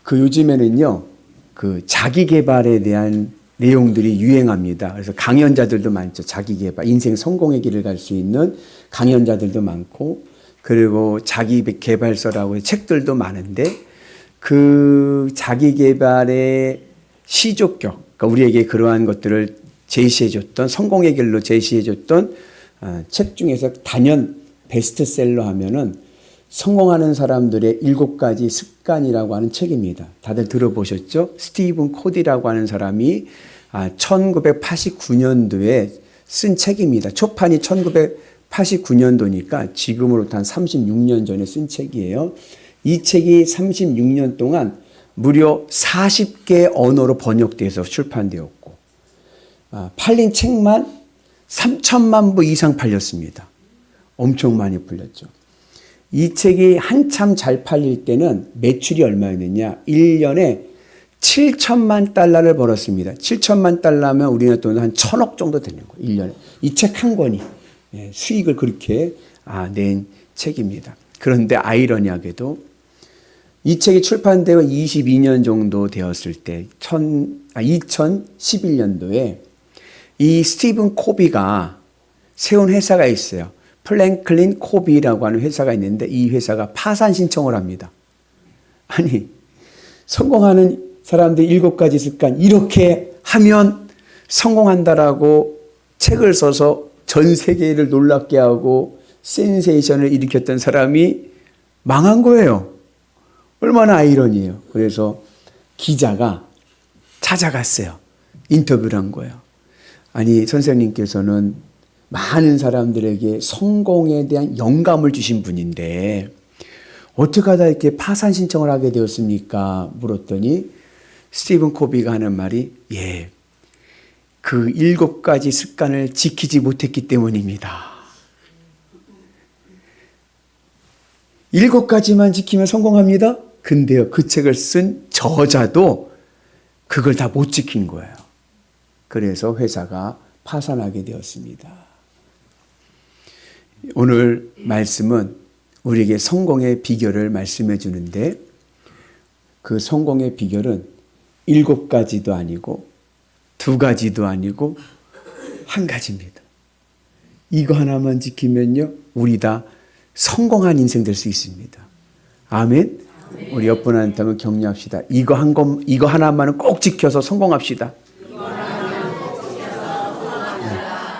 그 요즘에는요, 그 자기 개발에 대한 내용들이 유행합니다. 그래서 강연자들도 많죠. 자기 개발, 인생 성공의 길을 갈 수 있는 강연자들도 많고, 그리고 자기 개발서라고 책들도 많은데, 그 자기 개발의 시조격, 그러니까 우리에게 그러한 것들을 제시해줬던, 성공의 길로 제시해줬던 책 중에서 단연 베스트셀러 하면은 성공하는 사람들의 7가지 습관이라고 하는 책입니다. 다들 들어보셨죠? 스티븐 코디라고 하는 사람이 1989년도에 쓴 책입니다. 초판이 1989년도니까 지금으로부터 한 36년 전에 쓴 책이에요. 이 책이 36년 동안 무려 40개 언어로 번역돼서 출판되었고, 팔린 책만 3천만 부 이상 팔렸습니다. 엄청 많이 팔렸죠. 이 책이 한참 잘 팔릴 때는 매출이 얼마였느냐? 1년에 7천만 달러를 벌었습니다. 7천만 달러면 우리나라 돈으로 한 1,000억 정도 되는 거예요. 1년에. 이 책 한 권이 수익을 그렇게 낸 책입니다. 그런데 아이러니하게도 이 책이 출판되고 22년 정도 되었을 때 2011년도에 이 스티븐 코비가 세운 회사가 있어요. 플랭클린 코비라고 하는 회사가 있는데 이 회사가 파산 신청을 합니다. 아니, 성공하는 사람들 7가지 습관, 이렇게 하면 성공한다라고 책을 써서 전 세계를 놀랍게 하고 센세이션을 일으켰던 사람이 망한 거예요. 얼마나 아이러니해요. 그래서 기자가 찾아갔어요. 인터뷰를 한 거예요. 아니, 선생님께서는 많은 사람들에게 성공에 대한 영감을 주신 분인데 어떻게 하다 이렇게 파산 신청을 하게 되었습니까? 물었더니 스티븐 코비가 하는 말이 그 7가지 습관을 지키지 못했기 때문입니다. 7가지만 지키면 성공합니다? 근데요, 그 책을 쓴 저자도 그걸 다 못 지킨 거예요. 그래서 회사가 파산하게 되었습니다. 오늘 말씀은 우리에게 성공의 비결을 말씀해 주는데 그 성공의 비결은 7가지도 아니고 2가지도 아니고 1가지입니다. 이거 하나만 지키면요, 우리 다 성공한 인생 될 수 있습니다. 아멘. 우리 옆 분한테 한번 격려합시다. 이거 하나만은 꼭 지켜서 성공합시다.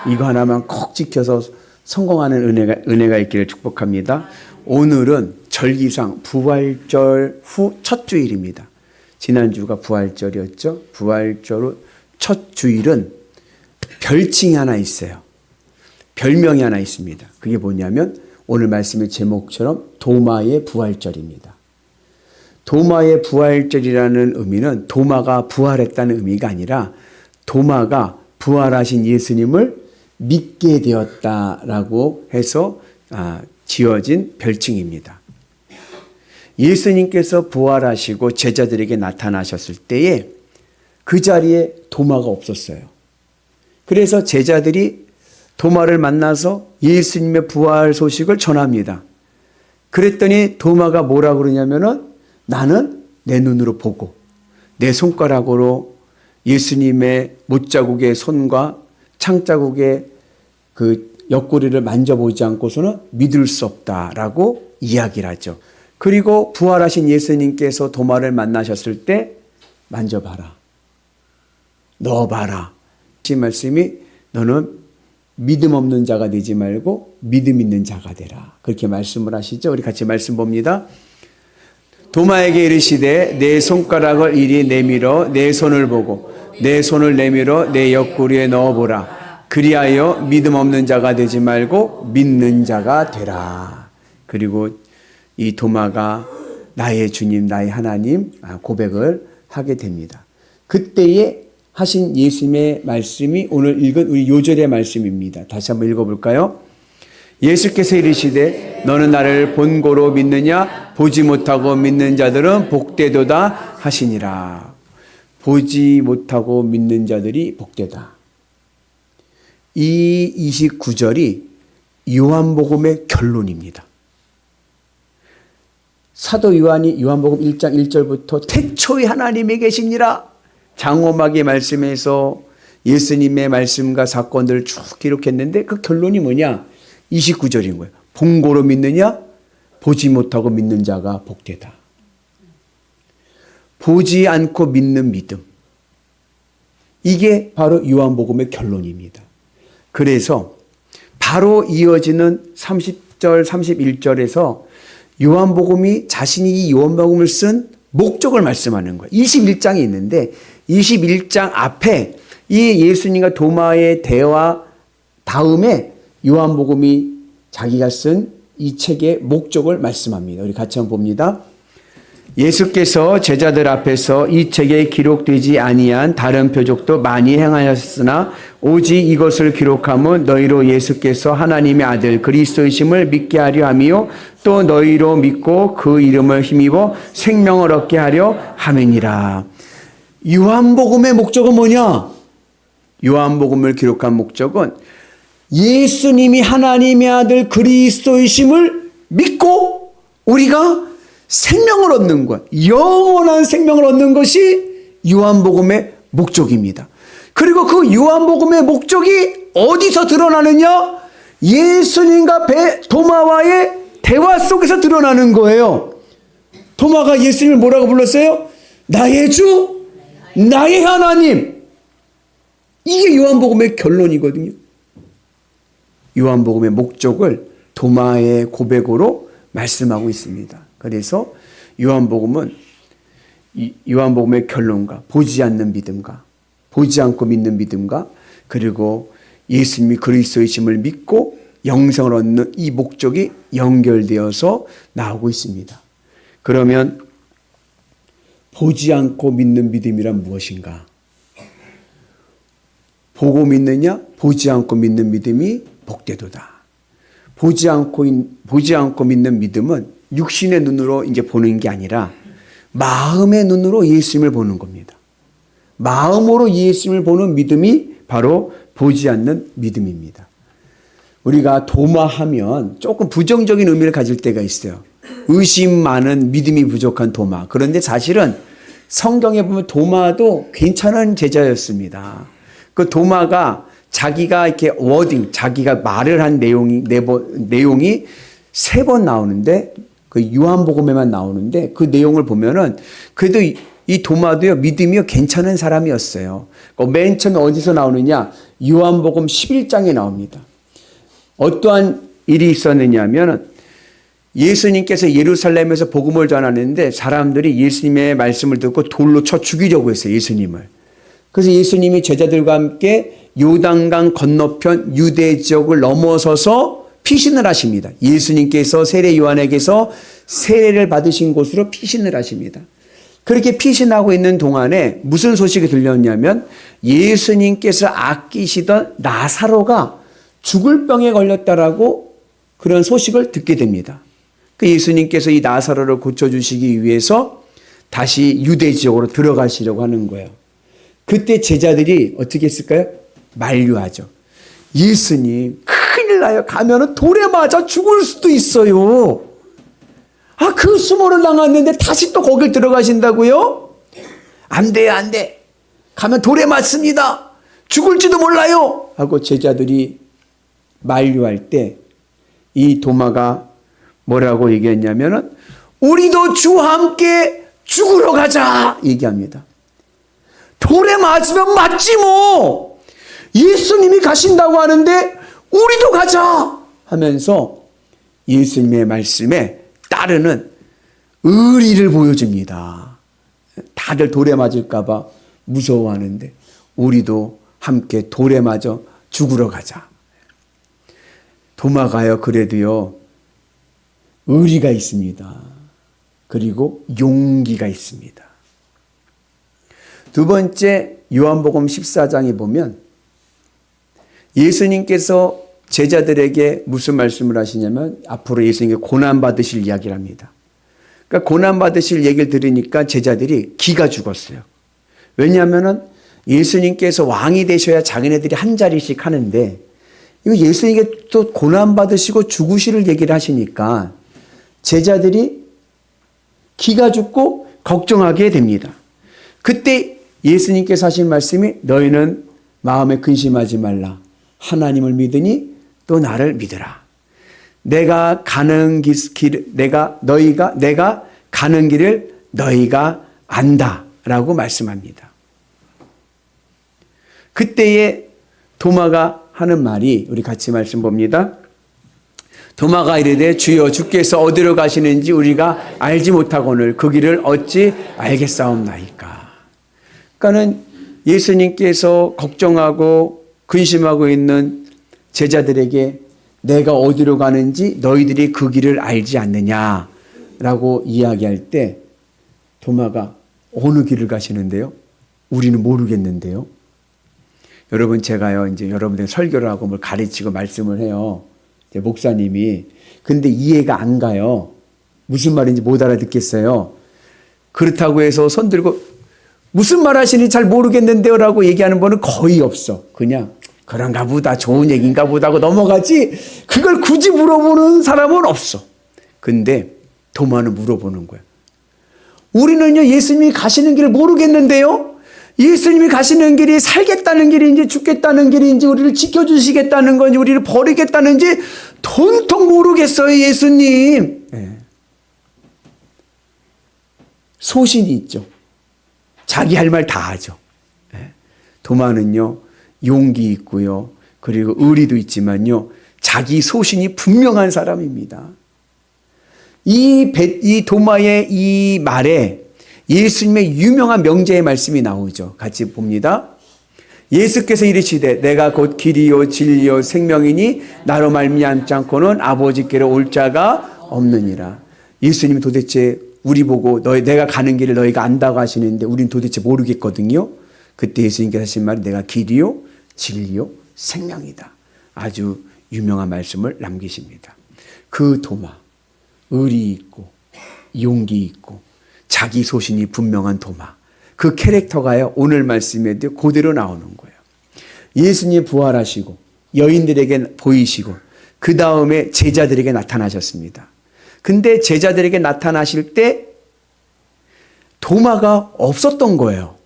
이거 하나만 꼭 지켜서 성공하는 은혜가 있기를 축복합니다. 오늘은 절기상 부활절 후 첫 주일입니다. 지난주가 부활절이었죠. 부활절 후 첫 주일은 별칭이 하나 있어요. 별명이 하나 있습니다. 그게 뭐냐면 오늘 말씀의 제목처럼 도마의 부활절입니다. 도마의 부활절이라는 의미는 도마가 부활했다는 의미가 아니라 도마가 부활하신 예수님을 믿게 되었다라고 해서 지어진 별칭입니다. 예수님께서 부활하시고 제자들에게 나타나셨을 때에 그 자리에 도마가 없었어요. 그래서 제자들이 도마를 만나서 예수님의 부활 소식을 전합니다. 그랬더니 도마가 뭐라 그러냐면은 나는 내 눈으로 보고 내 손가락으로 예수님의 못자국의 손과 창자국의 그 옆구리를 만져보지 않고서는 믿을 수 없다라고 이야기를 하죠. 그리고 부활하신 예수님께서 도마를 만나셨을 때 만져봐라. 넣어봐라. 이 말씀이 너는 믿음 없는 자가 되지 말고 믿음 있는 자가 되라. 그렇게 말씀을 하시죠. 우리 같이 말씀 봅니다. 도마에게 이르시되 내 손가락을 이리 내밀어 내 손을 보고 내 손을 내밀어 내 옆구리에 넣어보라. 그리하여 믿음 없는 자가 되지 말고 믿는 자가 되라. 그리고 이 도마가 나의 주님, 나의 하나님 고백을 하게 됩니다. 그때에 하신 예수님의 말씀이 오늘 읽은 우리 요절의 말씀입니다. 다시 한번 읽어볼까요? 예수께서 이르시되 너는 나를 본고로 믿느냐? 보지 못하고 믿는 자들은 복되도다 하시니라. 보지 못하고 믿는 자들이 복되다. 이 29절이 요한복음의 결론입니다. 사도 요한이 요한복음 1장 1절부터 태초에 하나님이 계시니라 장엄하게 말씀해서 예수님의 말씀과 사건들을 쭉 기록했는데 그 결론이 뭐냐? 29절인 거예요. 본고로 믿느냐? 보지 못하고 믿는 자가 복되다. 보지 않고 믿는 믿음. 이게 바로 요한복음의 결론입니다. 그래서 바로 이어지는 30절, 31절에서 요한복음이 자신이 이 요한복음을 쓴 목적을 말씀하는 거예요. 21장이 있는데 21장 앞에 이 예수님과 도마의 대화 다음에 요한복음이 자기가 쓴 이 책의 목적을 말씀합니다. 우리 같이 한번 봅니다. 예수께서 제자들 앞에서 이 책에 기록되지 아니한 다른 표적도 많이 행하였으나 오직 이것을 기록함은 너희로 예수께서 하나님의 아들 그리스도이심을 믿게 하려 함이요 또 너희로 믿고 그 이름을 힘입어 생명을 얻게 하려 함이니라. 요한복음의 목적은 뭐냐? 요한복음을 기록한 목적은 예수님이 하나님의 아들 그리스도이심을 믿고 우리가 생명을 얻는 것, 영원한 생명을 얻는 것이 요한복음의 목적입니다. 그리고 그 요한복음의 목적이 어디서 드러나느냐? 예수님과 도마와의 대화 속에서 드러나는 거예요. 도마가 예수님을 뭐라고 불렀어요? 나의 주, 나의 하나님. 이게 요한복음의 결론이거든요. 요한복음의 목적을 도마의 고백으로 말씀하고 있습니다. 그래서 요한복음은 요한복음의 결론과 보지 않는 믿음과 보지 않고 믿는 믿음과 그리고 예수님이 그리스도이심을 믿고 영생을 얻는 이 목적이 연결되어서 나오고 있습니다. 그러면 보지 않고 믿는 믿음이란 무엇인가? 보고 믿느냐? 보지 않고 믿는 믿음이 복되도다. 보지 않고 믿는 믿음은 육신의 눈으로 이제 보는 게 아니라 마음의 눈으로 예수님을 보는 겁니다. 마음으로 예수님을 보는 믿음이 바로 보지 않는 믿음입니다. 우리가 도마하면 조금 부정적인 의미를 가질 때가 있어요. 의심 많은 믿음이 부족한 도마. 그런데 사실은 성경에 보면 도마도 괜찮은 제자였습니다. 그 도마가 자기가 이렇게 자기가 말을 한 내용이 3번 나오는데 그 요한복음에만 나오는데 그 내용을 보면은 그래도 이 도마도요 믿음이 괜찮은 사람이었어요. 맨 처음에 어디서 나오느냐? 요한복음 11장에 나옵니다. 어떠한 일이 있었느냐면 예수님께서 예루살렘에서 복음을 전하는데 사람들이 예수님의 말씀을 듣고 돌로 쳐 죽이려고 했어요. 예수님을. 그래서 예수님이 제자들과 함께 요단강 건너편 유대 지역을 넘어서서 피신을 하십니다. 예수님께서 세례 요한에게서 세례를 받으신 곳으로 피신을 하십니다. 그렇게 피신하고 있는 동안에 무슨 소식이 들렸냐면 예수님께서 아끼시던 나사로가 죽을 병에 걸렸다라고 그런 소식을 듣게 됩니다. 그 예수님께서 이 나사로를 고쳐주시기 위해서 다시 유대 지역으로 들어가시려고 하는 거예요. 그때 제자들이 어떻게 했을까요? 만류하죠. 예수님 큰일 나요. 가면은 돌에 맞아 죽을 수도 있어요. 그 수모를 당했는데 다시 또 거길 들어가신다고요? 안 돼요, 안 돼. 가면 돌에 맞습니다. 죽을지도 몰라요. 하고 제자들이 만류할 때 이 도마가 뭐라고 얘기했냐면은 우리도 주와 함께 죽으러 가자 얘기합니다. 돌에 맞으면 맞지 뭐. 예수님이 가신다고 하는데 우리도 가자 하면서 예수님의 말씀에 따르는 의리를 보여줍니다. 다들 돌에 맞을까 봐 무서워하는데 우리도 함께 돌에 맞아 죽으러 가자. 도마가요 그래도요 의리가 있습니다. 그리고 용기가 있습니다. 두 번째 요한복음 14장에 보면 예수님께서 제자들에게 무슨 말씀을 하시냐면 앞으로 예수님께 고난받으실 이야기를 합니다. 그러니까 고난받으실 얘기를 들으니까 제자들이 기가 죽었어요. 왜냐하면 예수님께서 왕이 되셔야 자기네들이 한 자리씩 하는데 이거 예수님께 또 고난받으시고 죽으실 얘기를 하시니까 제자들이 기가 죽고 걱정하게 됩니다. 그때 예수님께서 하신 말씀이 너희는 마음에 근심하지 말라. 하나님을 믿으니 또 나를 믿으라. 내가 가는 내가 가는 길을 너희가 안다라고 말씀합니다. 그때에 도마가 하는 말이 우리 같이 말씀 봅니다. 도마가 이르되 주여 주께서 어디로 가시는지 우리가 알지 못하거늘 그 길을 어찌 알겠사옵나이까. 그러니까는 예수님께서 걱정하고 근심하고 있는 제자들에게 내가 어디로 가는지 너희들이 그 길을 알지 않느냐라고 이야기할 때 도마가 어느 길을 가시는데요? 우리는 모르겠는데요. 여러분 제가요 이제 여러분들 설교를 하고 뭘 가르치고 말씀을 해요. 목사님이 근데 이해가 안 가요. 무슨 말인지 못 알아듣겠어요. 그렇다고 해서 손 들고 무슨 말 하시는지 잘 모르겠는데요 라고 얘기하는 분은 거의 없어. 그냥 그런가 보다 좋은 얘기인가 보다 하고 넘어가지 그걸 굳이 물어보는 사람은 없어. 근데 도마는 물어보는 거야. 우리는요 예수님이 가시는 길을 모르겠는데요. 예수님이 가시는 길이 살겠다는 길인지 죽겠다는 길인지 우리를 지켜주시겠다는 건지 우리를 버리겠다는지 통통 모르겠어요 예수님. 네. 소신이 있죠. 자기 할 말 다 하죠. 네. 도마는요 용기 있고요 그리고 의리도 있지만요 자기 소신이 분명한 사람입니다. 이 도마의 이 말에 예수님의 유명한 명제의 말씀이 나오죠. 같이 봅니다. 예수께서 이르시되 내가 곧 길이요 진리요 생명이니 나로 말미암지 않고는 아버지께로 올 자가 없느니라. 예수님이 도대체 우리 보고 내가 가는 길을 너희가 안다고 하시는데 우리는 도대체 모르겠거든요. 그때 예수님께서 하신 말은 내가 길이요 진리요 생명이다. 아주 유명한 말씀을 남기십니다. 그 도마 의리 있고 용기 있고 자기 소신이 분명한 도마. 그 캐릭터가요 오늘 말씀에도 그대로 나오는 거예요. 예수님 부활하시고 여인들에게 보이시고 그 다음에 제자들에게 나타나셨습니다. 근데 제자들에게 나타나실 때 도마가 없었던 거예요.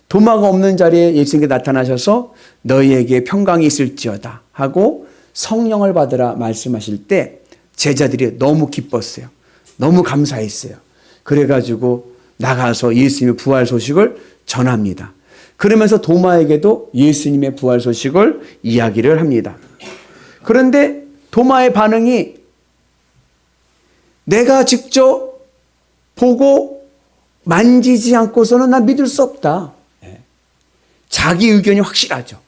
도마가 없는 자리에 예수님께 나타나셔서 너희에게 평강이 있을지어다 하고 성령을 받으라 말씀하실 때 제자들이 너무 기뻤어요. 너무 감사했어요. 그래가지고 나가서 예수님의 부활 소식을 전합니다. 그러면서 도마에게도 예수님의 부활 소식을 이야기를 합니다. 그런데 도마의 반응이 내가 직접 보고 만지지 않고서는 난 믿을 수 없다. 자기 의견이 확실하죠.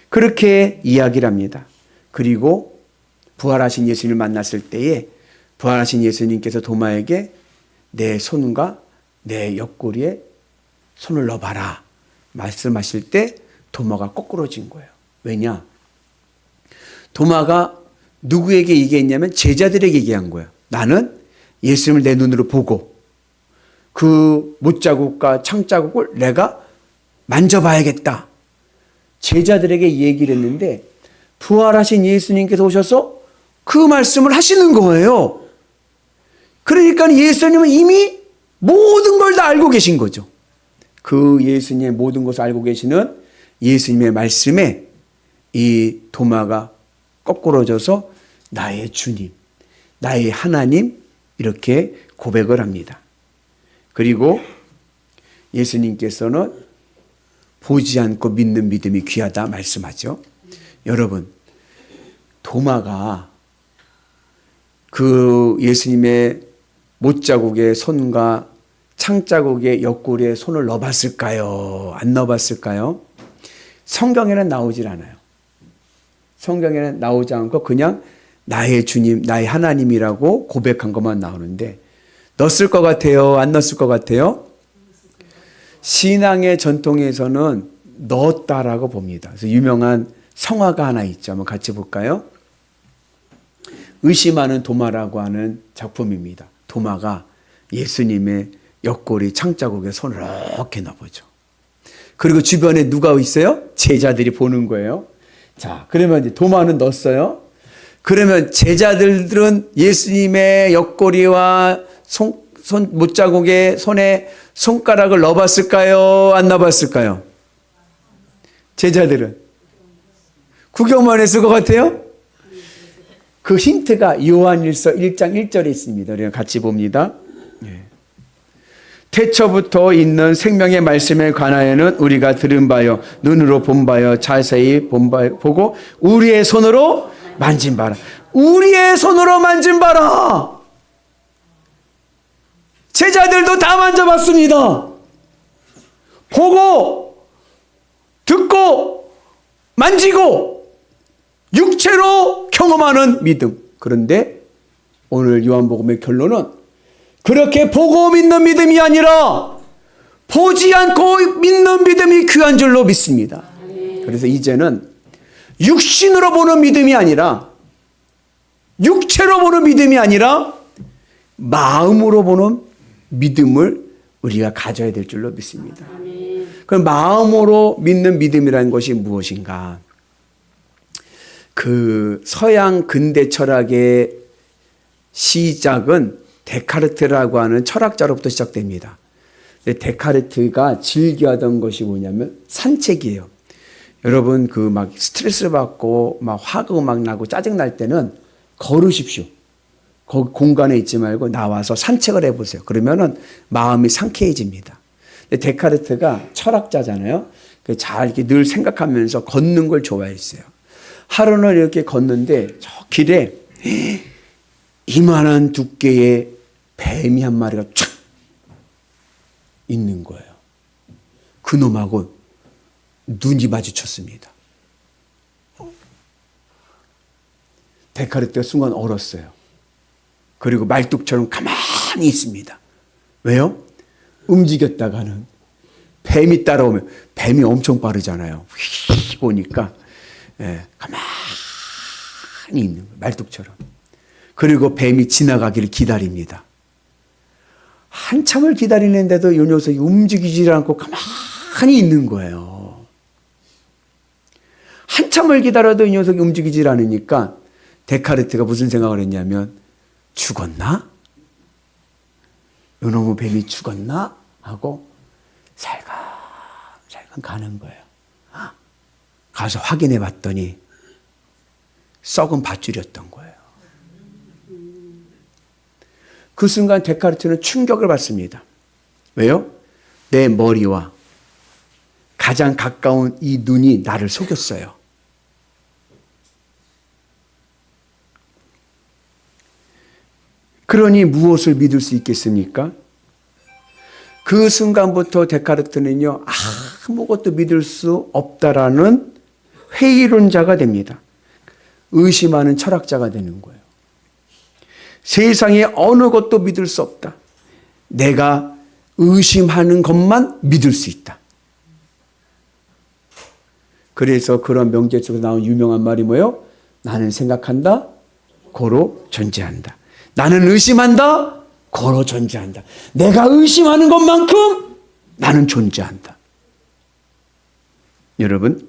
그렇게 이야기를 합니다. 그리고 부활하신 예수님을 만났을 때에 부활하신 예수님께서 도마에게 내 손과 내 옆구리에 손을 넣어봐라 말씀하실 때 도마가 거꾸러진 거예요. 왜냐? 도마가 누구에게 얘기했냐면 제자들에게 얘기한 거예요. 나는 예수님을 내 눈으로 보고 그 못자국과 창자국을 내가 만져봐야겠다. 제자들에게 얘기를 했는데 부활하신 예수님께서 오셔서 그 말씀을 하시는 거예요. 그러니까 예수님은 이미 모든 걸 다 알고 계신 거죠. 그 예수님의 모든 것을 알고 계시는 예수님의 말씀에 이 도마가 거꾸러져서 나의 주님, 나의 하나님 이렇게 고백을 합니다. 그리고 예수님께서는 보지 않고 믿는 믿음이 귀하다 말씀하죠. 여러분, 도마가 그 예수님의 못자국의 손과 창자국의 옆구리에 손을 넣어봤을까요? 안 넣어봤을까요? 성경에는 나오질 않아요. 성경에는 나오지 않고 그냥 나의 주님, 나의 하나님이라고 고백한 것만 나오는데 넣었을 것 같아요? 안 넣었을 것 같아요? 신앙의 전통에서는 넣었다라고 봅니다. 그래서 유명한 성화가 하나 있죠. 한번 같이 볼까요? 의심하는 도마라고 하는 작품입니다. 도마가 예수님의 옆구리 창자국에 손을 이렇게 넣어보죠. 그리고 주변에 누가 있어요? 제자들이 보는 거예요. 자, 그러면 이제 도마는 넣었어요. 그러면 제자들은 예수님의 옆구리와 못자국에 손에 손가락을 넣어봤을까요? 안 넣어봤을까요? 제자들은 구경만 했을 것 같아요? 그 힌트가 요한일서 1장 1절에 있습니다. 우리가 같이 봅니다. 태초부터 있는 생명의 말씀에 관하여는 우리가 들은 바요 눈으로 본 바요 자세히 보고 우리의 손으로 만진 바라. 우리의 손으로 만진 바라. 제자들도 다 만져봤습니다. 보고 듣고 만지고 육체로 경험하는 믿음. 그런데 오늘 요한복음의 결론은 그렇게 보고 믿는 믿음이 아니라 보지 않고 믿는 믿음이 귀한 줄로 믿습니다. 그래서 이제는 육신으로 보는 믿음이 아니라 육체로 보는 믿음이 아니라 마음으로 보는 믿음을 우리가 가져야 될 줄로 믿습니다. 그럼 마음으로 믿는 믿음이라는 것이 무엇인가? 그 서양 근대 철학의 시작은 데카르트라고 하는 철학자로부터 시작됩니다. 데카르트가 즐겨하던 것이 뭐냐면 산책이에요. 여러분 그 막 스트레스를 받고 막 화가 막 나고 짜증 날 때는 걸으십시오. 거기 공간에 있지 말고 나와서 산책을 해보세요. 그러면은 마음이 상쾌해집니다. 데카르트가 철학자잖아요. 잘 이렇게 늘 생각하면서 걷는 걸 좋아했어요. 하루는 이렇게 걷는데 저 길에 이만한 두께의 뱀이 한 마리가 촥 있는 거예요. 그놈하고 눈이 마주쳤습니다. 데카르트가 순간 얼었어요. 그리고 말뚝처럼 가만히 있습니다. 왜요? 움직였다가는 뱀이 따라오면 뱀이 엄청 빠르잖아요. 휙 오니까 가만히 있는 거예요. 말뚝처럼. 그리고 뱀이 지나가기를 기다립니다. 한참을 기다리는데도 이 녀석이 움직이지 않고 가만히 있는 거예요. 한참을 기다려도 이 녀석이 움직이지 않으니까 데카르트가 무슨 생각을 했냐면 죽었나? 이놈의 뱀이 죽었나? 하고 살갑살갑 가는 거예요. 가서 확인해 봤더니 썩은 밧줄이었던 거예요. 그 순간 데카르트는 충격을 받습니다. 왜요? 내 머리와 가장 가까운 이 눈이 나를 속였어요. 그러니 무엇을 믿을 수 있겠습니까? 그 순간부터 데카르트는요, 아무것도 믿을 수 없다라는 회의론자가 됩니다. 의심하는 철학자가 되는 거예요. 세상에 어느 것도 믿을 수 없다. 내가 의심하는 것만 믿을 수 있다. 그래서 그런 명제 속에서 나온 유명한 말이 뭐예요? 나는 생각한다, 고로 존재한다. 나는 의심한다, 고로 존재한다. 내가 의심하는 것만큼 나는 존재한다. 여러분,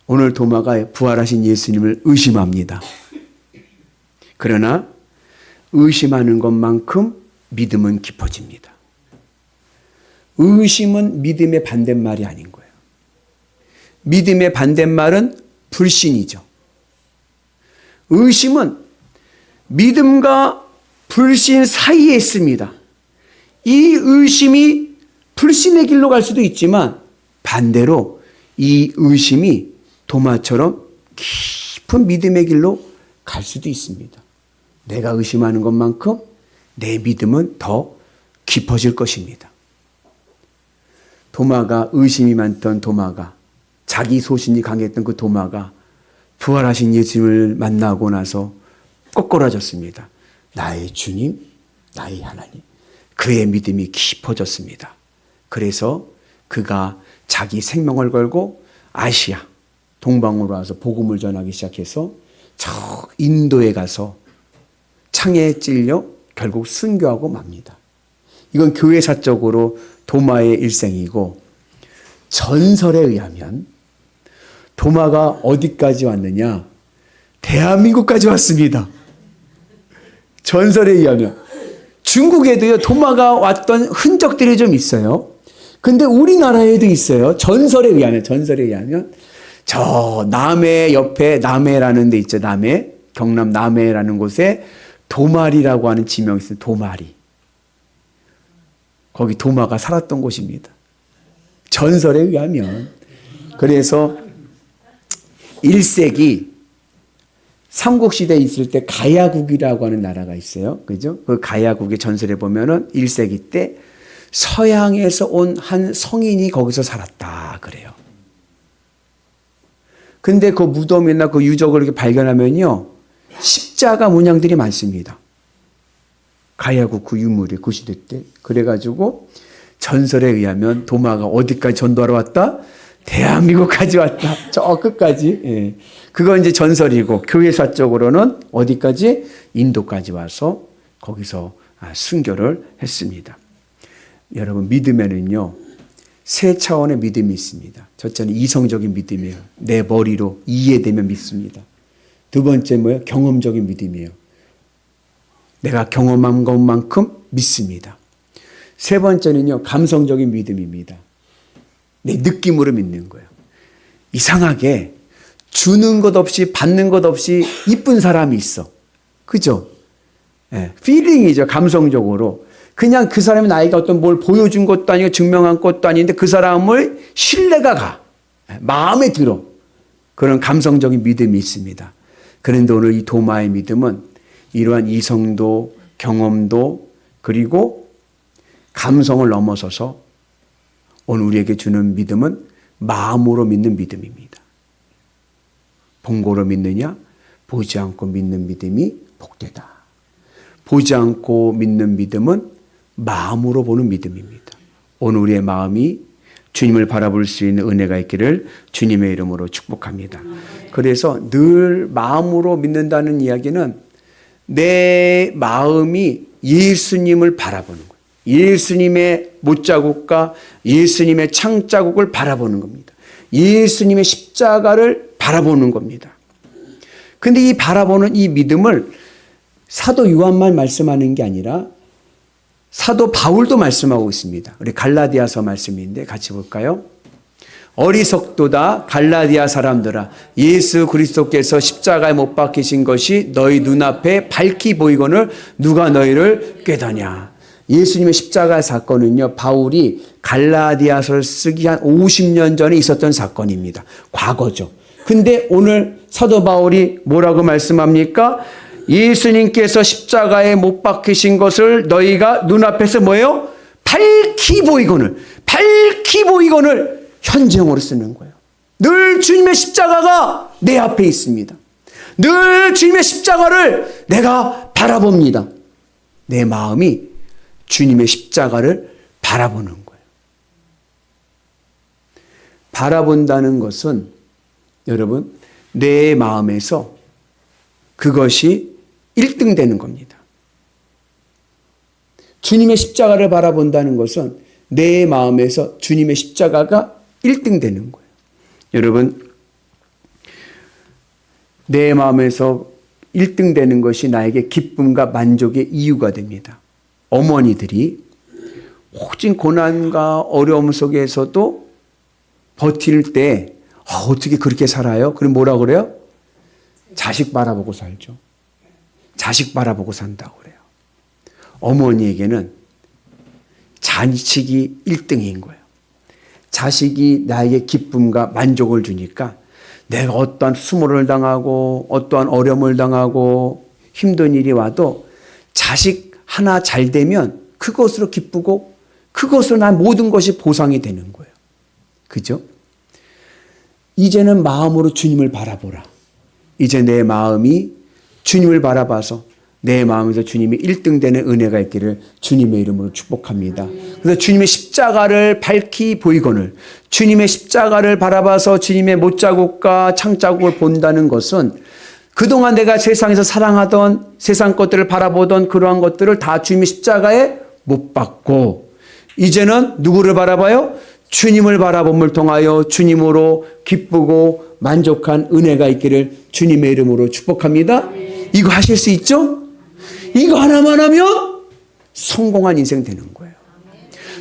오늘 도마가 부활하신 예수님을 의심합니다. 그러나 의심하는 것만큼 믿음은 깊어집니다. 의심은 믿음의 반대말이 아닌 거예요. 믿음의 반대말은 불신이죠. 의심은 믿음과 불신 사이에 있습니다. 이 의심이 불신의 길로 갈 수도 있지만 반대로 이 의심이 도마처럼 깊은 믿음의 길로 갈 수도 있습니다. 내가 의심하는 것만큼 내 믿음은 더 깊어질 것입니다. 도마가 의심이 많던 도마가 자기 소신이 강했던 그 도마가 부활하신 예수님을 만나고 나서 꼬꾸라졌습니다. 나의 주님, 나의 하나님. 그의 믿음이 깊어졌습니다. 그래서 그가 자기 생명을 걸고 아시아, 동방으로 와서 복음을 전하기 시작해서 저 인도에 가서 창에 찔려 결국 순교하고 맙니다. 이건 교회사적으로 도마의 일생이고 전설에 의하면 도마가 어디까지 왔느냐? 대한민국까지 왔습니다. 전설에 의하면. 중국에도요, 도마가 왔던 흔적들이 좀 있어요. 근데 우리나라에도 있어요. 전설에 의하면. 저 남해 옆에, 남해라는 데 있죠. 남해. 경남 남해라는 곳에 도마리라고 하는 지명이 있어요. 도마리. 거기 도마가 살았던 곳입니다. 전설에 의하면. 그래서 1세기 삼국시대에 있을 때 가야국이라고 하는 나라가 있어요. 그죠? 그 가야국의 전설에 보면은 1세기 때 서양에서 온 한 성인이 거기서 살았다. 그래요. 근데 그 무덤이나 그 유적을 이렇게 발견하면요. 십자가 문양들이 많습니다. 가야국 그 유물이 그 시대 때. 그래가지고 전설에 의하면 도마가 어디까지 전도하러 왔다? 대한민국까지 왔다. 저 끝까지. 예. 그건 이제 전설이고 교회사적으로는 어디까지? 인도까지 와서 거기서 순교를 했습니다. 여러분 믿음에는요. 세 차원의 믿음이 있습니다. 첫째는 이성적인 믿음이에요. 내 머리로 이해되면 믿습니다. 두 번째 뭐예요? 경험적인 믿음이에요. 내가 경험한 것만큼 믿습니다. 세 번째는요. 감성적인 믿음입니다. 내 느낌으로 믿는 거예요. 이상하게 주는 것 없이 받는 것 없이 이쁜 사람이 있어. 그죠? 예, 필링이죠. 감성적으로. 그냥 그 사람이 나에게 어떤 뭘 보여준 것도 아니고 증명한 것도 아닌데 그 사람을 신뢰가 가. 마음에 들어. 그런 감성적인 믿음이 있습니다. 그런데 오늘 이 도마의 믿음은 이러한 이성도 경험도 그리고 감성을 넘어서서 오늘 우리에게 주는 믿음은 마음으로 믿는 믿음입니다. 본고로 믿느냐? 보지 않고 믿는 믿음이 복되다. 보지 않고 믿는 믿음은 마음으로 보는 믿음입니다. 오늘 우리의 마음이 주님을 바라볼 수 있는 은혜가 있기를 주님의 이름으로 축복합니다. 그래서 늘 마음으로 믿는다는 이야기는 내 마음이 예수님을 바라보는 거예요. 예수님의 못자국과 예수님의 창자국을 바라보는 겁니다. 예수님의 십자가를 바라보는 겁니다. 근데 이 바라보는 이 믿음을 사도 요한만 말씀하는 게 아니라 사도 바울도 말씀하고 있습니다. 우리 갈라디아서 말씀인데 같이 볼까요? 어리석도다 갈라디아 사람들아 예수 그리스도께서 십자가에 못 박히신 것이 너희 눈앞에 밝히 보이거늘 누가 너희를 꾀더냐. 예수님의 십자가 사건은요. 바울이 갈라디아서를 쓰기 한 50년 전에 있었던 사건입니다. 과거죠. 근데 오늘 사도 바울이 뭐라고 말씀합니까? 예수님께서 십자가에 못 박히신 것을 너희가 눈앞에서 뭐예요? 밝히 보이거늘 현재형으로 쓰는 거예요. 늘 주님의 십자가가 내 앞에 있습니다. 늘 주님의 십자가를 내가 바라봅니다. 내 마음이 주님의 십자가를 바라보는 거예요. 바라본다는 것은 여러분 내 마음에서 그것이 1등 되는 겁니다. 주님의 십자가를 바라본다는 것은 내 마음에서 주님의 십자가가 1등 되는 거예요. 여러분 내 마음에서 1등 되는 것이 나에게 기쁨과 만족의 이유가 됩니다. 어머니들이 혹진 고난과 어려움 속에서도 버틸 때 어떻게 그렇게 살아요? 그럼 뭐라 그래요? 자식 바라보고 살죠. 자식 바라보고 산다고 그래요. 어머니에게는 자식이 1등인 거예요. 자식이 나에게 기쁨과 만족을 주니까 내가 어떠한 수모를 당하고 어떠한 어려움을 당하고 힘든 일이 와도 자식 하나 잘 되면 그것으로 기쁘고 그것으로 난 모든 것이 보상이 되는 거예요. 그죠? 이제는 마음으로 주님을 바라보라. 이제 내 마음이 주님을 바라봐서 내 마음에서 주님이 1등 되는 은혜가 있기를 주님의 이름으로 축복합니다. 그래서 주님의 십자가를 밝히 보이거늘 주님의 십자가를 바라봐서 주님의 못자국과 창자국을 본다는 것은 그동안 내가 세상에서 사랑하던 세상 것들을 바라보던 그러한 것들을 다 주님의 십자가에 못 박고 이제는 누구를 바라봐요? 주님을 바라봄을 통하여 주님으로 기쁘고 만족한 은혜가 있기를 주님의 이름으로 축복합니다. 이거 하실 수 있죠? 이거 하나만 하면 성공한 인생 되는 거예요.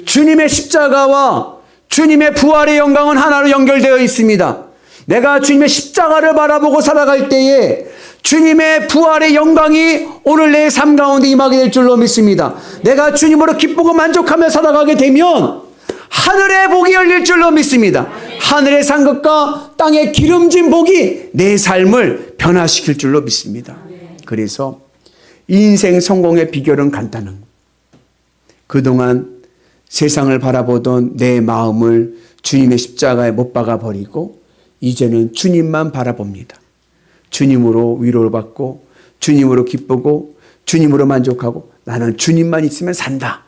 주님의 십자가와 주님의 부활의 영광은 하나로 연결되어 있습니다. 내가 주님의 십자가를 바라보고 살아갈 때에 주님의 부활의 영광이 오늘 내 삶 가운데 임하게 될 줄로 믿습니다. 내가 주님으로 기쁘고 만족하며 살아가게 되면 하늘의 복이 열릴 줄로 믿습니다. 하늘의 상급과 땅의 기름진 복이 내 삶을 변화시킬 줄로 믿습니다. 그래서 인생 성공의 비결은 간단한 거예요. 그동안 세상을 바라보던 내 마음을 주님의 십자가에 못 박아 버리고 이제는 주님만 바라봅니다. 주님으로 위로를 받고 주님으로 기쁘고 주님으로 만족하고 나는 주님만 있으면 산다.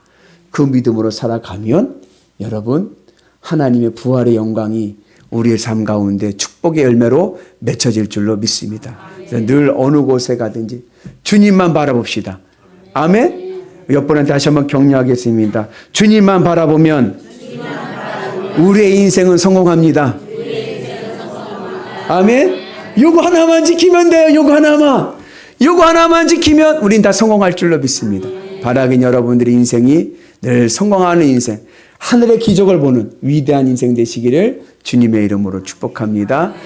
그 믿음으로 살아가면 여러분 하나님의 부활의 영광이 우리의 삶 가운데 축복의 열매로 맺혀질 줄로 믿습니다. 늘 어느 곳에 가든지 주님만 바라봅시다. 아멘. 옆분한테 다시 한번 격려하겠습니다. 주님만 바라보면 우리의 인생은 성공합니다. 아멘. 요거 하나만 지키면 돼요. 요거 하나만 지키면 우린 다 성공할 줄로 믿습니다. 바라긴 여러분들의 인생이 늘 성공하는 인생, 하늘의 기적을 보는 위대한 인생 되시기를 주님의 이름으로 축복합니다.